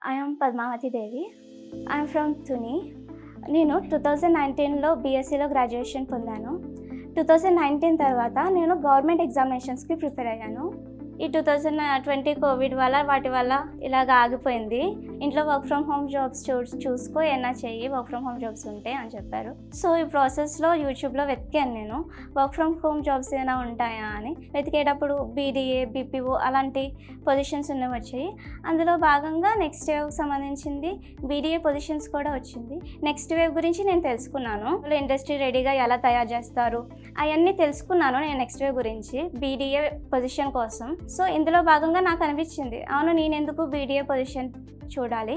I am Padmavathi Devi. I'm from Tuni. నేను 2019లో బీఎస్సీలో graduation పొందాను. 2019 తర్వాత నేను గవర్నమెంట్ ఎగ్జామినేషన్స్కి ప్రిపేర్ అయ్యాను. ఈ 2020 కోవిడ్ వల్ల వాటి వల్ల ఇలాగ ఆగిపోయింది. ఇంట్లో వర్క్ ఫ్రమ్ హోమ్ జాబ్స్ చూసుకో ఏమైనా చెయ్యి, వర్క్ ఫ్రమ్ హోమ్ జాబ్స్ ఉంటాయి అని చెప్పారు. సో ఈ ప్రాసెస్లో యూట్యూబ్లో వెతికాను నేను వర్క్ ఫ్రమ్ హోమ్ జాబ్స్ ఏమైనా ఉంటాయా అని. వెతికేటప్పుడు బీడీఏ, బీపీఓ అలాంటి పొజిషన్స్ ఉన్నవి వచ్చాయి. అందులో భాగంగా నెక్స్ట్ వేవ్కి సంబంధించింది బీడీఏ పొజిషన్స్ కూడా వచ్చింది. నెక్స్ట్ వేవ్ గురించి నేను తెలుసుకున్నాను. ఇండస్ట్రీ రెడీగా ఎలా తయారు చేస్తారు అవన్నీ తెలుసుకున్నాను నేను నెక్స్ట్ వేవ్ గురించి బీడీఏ పొజిషన్ కోసం. సో ఇందులో భాగంగా నాకు అనిపించింది, అవును నేనెందుకు బీడీఏ పొజిషన్ చూడాలి,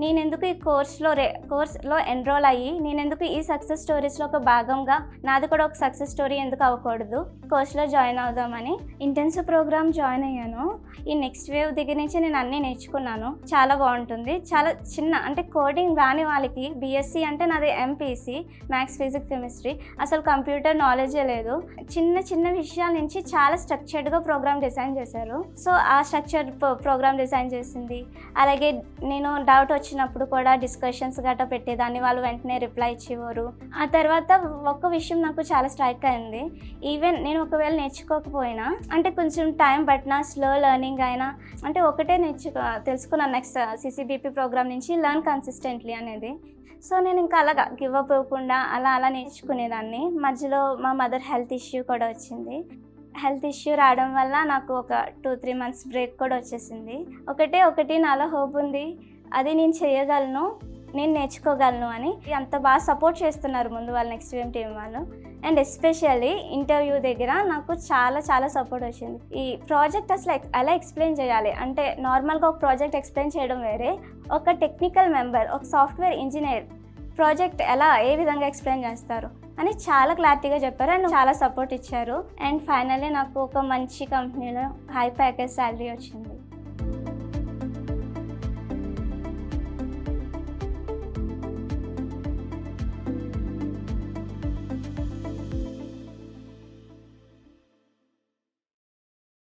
నేనెందుకు ఈ కోర్స్లో ఎన్రోల్ అయ్యి నేనెందుకు ఈ సక్సెస్ స్టోరీస్లో ఒక భాగంగా నాది కూడా ఒక సక్సెస్ స్టోరీ ఎందుకు అవ్వకూడదు, కోర్స్లో జాయిన్ అవుదామని ఇంటెన్సివ్ ప్రోగ్రామ్ జాయిన్ అయ్యాను. ఈ నెక్స్ట్ వేవ్ దగ్గర నుంచి నేను అన్నీ నేర్చుకున్నాను. చాలా బాగుంటుంది. చాలా చిన్న అంటే కోడింగ్ రాని వాళ్ళకి బీఎస్సీ అంటే నాది ఎంపీసీ మ్యాథ్స్, ఫిజిక్స్, కెమిస్ట్రీ, అసలు కంప్యూటర్ నాలెడ్జే లేదు. చిన్న చిన్న విషయాల నుంచి చాలా స్ట్రక్చర్డ్గా ప్రోగ్రామ్ డిజైన్ చేశారు. సో ఆ స్ట్రక్చర్డ్ ప్రోగ్రామ్ డిజైన్ చేసింది. అలాగే నేను డౌట్ వచ్చినప్పుడు కూడా డిస్కషన్స్ గట్రా పెట్టేదాన్ని, వాళ్ళు వెంటనే రిప్లై ఇచ్చేవారు. ఆ తర్వాత ఒక్క విషయం నాకు చాలా స్ట్రైక్ అయింది. ఈవెన్ నేను ఒకవేళ నేర్చుకోకపోయినా అంటే కొంచెం టైం పట్టినా స్లో లెర్నింగ్ అయినా అంటే ఒకటే తెలుసుకున్నాను నెక్స్ట్ సిసిబిపి ప్రోగ్రామ్ నుంచి లెర్న్ కన్సిస్టెంట్లీ అనేది. సో నేను ఇంకా అలాగా గివ్ అప్ అవ్వకుండా అలా నేర్చుకునేదాన్ని. మధ్యలో మా మదర్ హెల్త్ ఇష్యూ కూడా వచ్చింది. హెల్త్ ఇష్యూ రావడం వల్ల నాకు ఒక 2-3 మంత్స్ బ్రేక్ కూడా వచ్చేసింది. ఒకటి నాలో హోప్ ఉంది, అది నేను చేయగలను, నేను నేర్చుకోగలను అని. అంత బాగా సపోర్ట్ చేస్తున్నారు ముందు వాళ్ళు నెక్స్ట్ వేవ్ టీం వాళ్ళు. అండ్ ఎస్పెషల్లీ ఇంటర్వ్యూ దగ్గర నాకు చాలా సపోర్ట్ వచ్చింది. ఈ ప్రాజెక్ట్ అసలు ఎలా ఎక్స్ప్లెయిన్ చేయాలి అంటే నార్మల్గా ఒక ప్రాజెక్ట్ ఎక్స్ప్లెయిన్ చేయడం వేరే, ఒక టెక్నికల్ మెంబర్, ఒక సాఫ్ట్వేర్ ఇంజనీర్ ప్రాజెక్ట్ ఏ విధంగా ఎక్స్ప్లెయిన్ చేస్తారు అని చాలా క్లారిటీగా చెప్పారు. అండ్ చాలా సపోర్ట్ ఇచ్చారు. అండ్ ఫైనల్లీ నాకు ఒక మంచి కంపెనీలో హై ప్యాకేజ్ శాలరీ వచ్చింది.